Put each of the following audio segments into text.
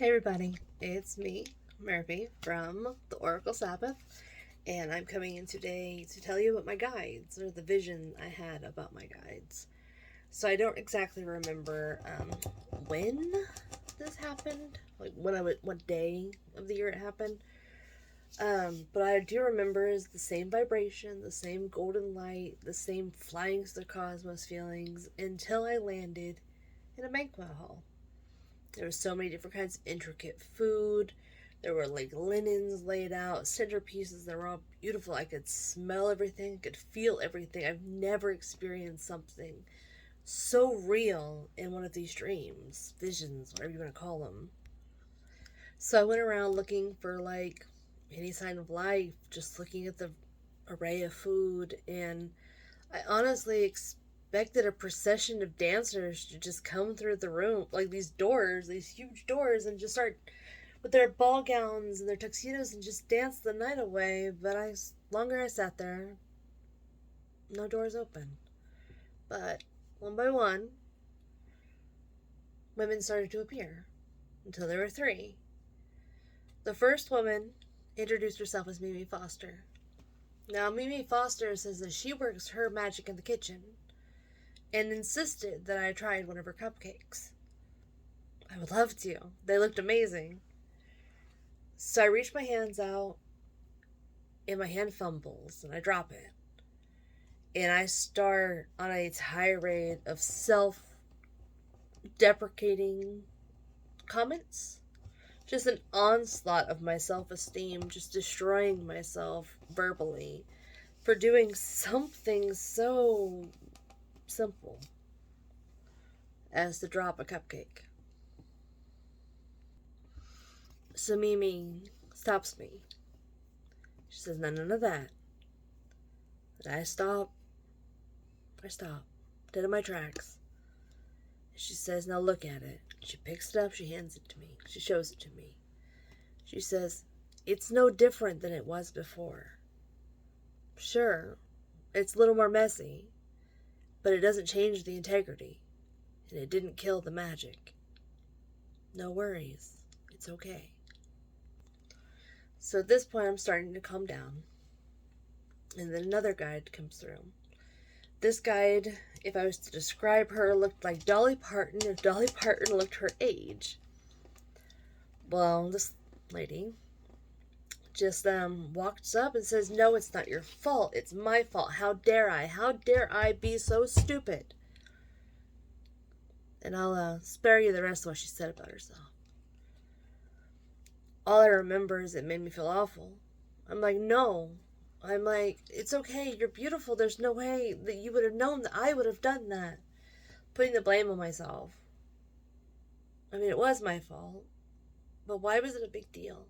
Hey everybody, it's me, Murphy, from the Oracle Sabbath, and I'm coming in today to tell you about my guides, or the vision I had about my guides. So I don't exactly remember when this happened, like what day of the year it happened, but I do remember is the same vibration, the same golden light, the same flying to the cosmos feelings until I landed in a banquet hall. There were so many different kinds of intricate food. There were like linens laid out, centerpieces that were all beautiful. I could smell everything, I could feel everything. I've never experienced something so real in one of these dreams, visions, whatever you want to call them. So I went around looking for like any sign of life, just looking at the array of food, and I honestly expected a procession of dancers to just come through the room, like these doors, these huge doors, and just start with their ball gowns and their tuxedos and just dance the night away. But longer I sat there, no doors open. But one by one, women started to appear until there were three. The first woman introduced herself as Mimi Foster. Now, Mimi Foster says that she works her magic in the kitchen and insisted that I tried one of her cupcakes. I would love to. They looked amazing. So I reach my hands out, and my hand fumbles, and I drop it. And I start on a tirade of self deprecating comments. Just an onslaught of my self esteem, just destroying myself verbally for doing something so simple as to drop a cupcake. So Mimi stops me. She says, "No, none of that." And I stop, dead in my tracks. She says, "Now look at it." She picks it up, she hands it to me, she shows it to me. She says, "It's no different than it was before. Sure, it's a little more messy, but it doesn't change the integrity, and it didn't kill the magic. No worries, it's okay." So at this point, I'm starting to calm down, and then another guide comes through. This guide, if I was to describe her, looked like Dolly Parton if Dolly Parton looked her age. Well, this lady just walks up and says, "No, it's not your fault. It's my fault. How dare I? How dare I be so stupid?" And I'll spare you the rest of what she said about herself. All I remember is it made me feel awful. I'm like, no. I'm like, it's okay. You're beautiful. There's no way that you would have known that I would have done that. Putting the blame on myself. I mean, it was my fault. But why was it a big deal?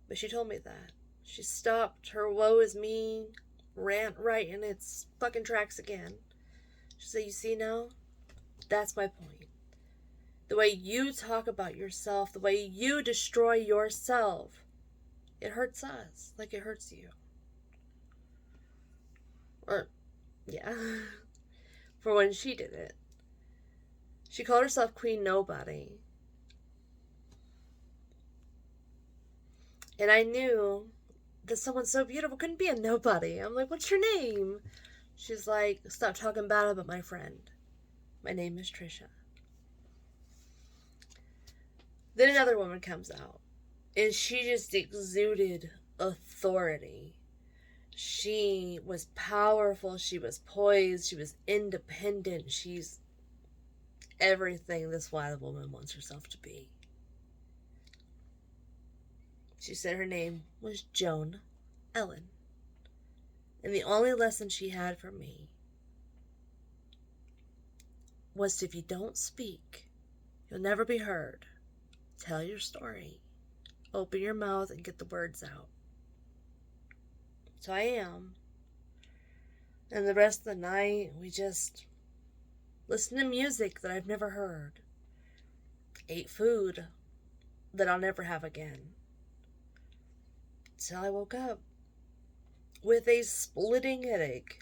But she told me that. She stopped her woe is me rant right in its fucking tracks again. She said, "You see now? That's my point. The way you talk about yourself, the way you destroy yourself, it hurts us like it hurts you." Or, yeah. For when she did it. She called herself Queen Nobody. And I knew that someone so beautiful couldn't be a nobody. I'm like, "What's your name?" She's like, "Stop talking bad about my friend. My name is Trisha." Then another woman comes out, and she just exuded authority. She was powerful, she was poised, she was independent, she's everything this wild woman wants herself to be. She said her name was Joan Ellen. And the only lesson she had for me was if you don't speak, you'll never be heard. Tell your story. Open your mouth and get the words out. So I am. And the rest of the night, we just listened to music that I've never heard. Ate food that I'll never have again. Till I woke up with a splitting headache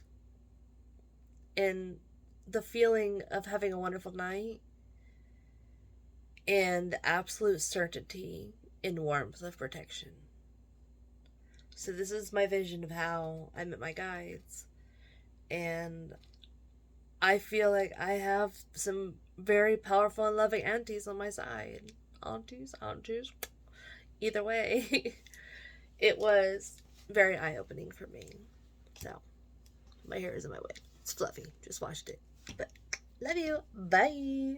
and the feeling of having a wonderful night and absolute certainty in warmth of protection. So this is my vision of how I met my guides. And I feel like I have some very powerful and loving aunties on my side. Aunties. Either way, it was very eye-opening for me. So, my hair is in my way. It's fluffy. Just washed it. But, love you. Bye.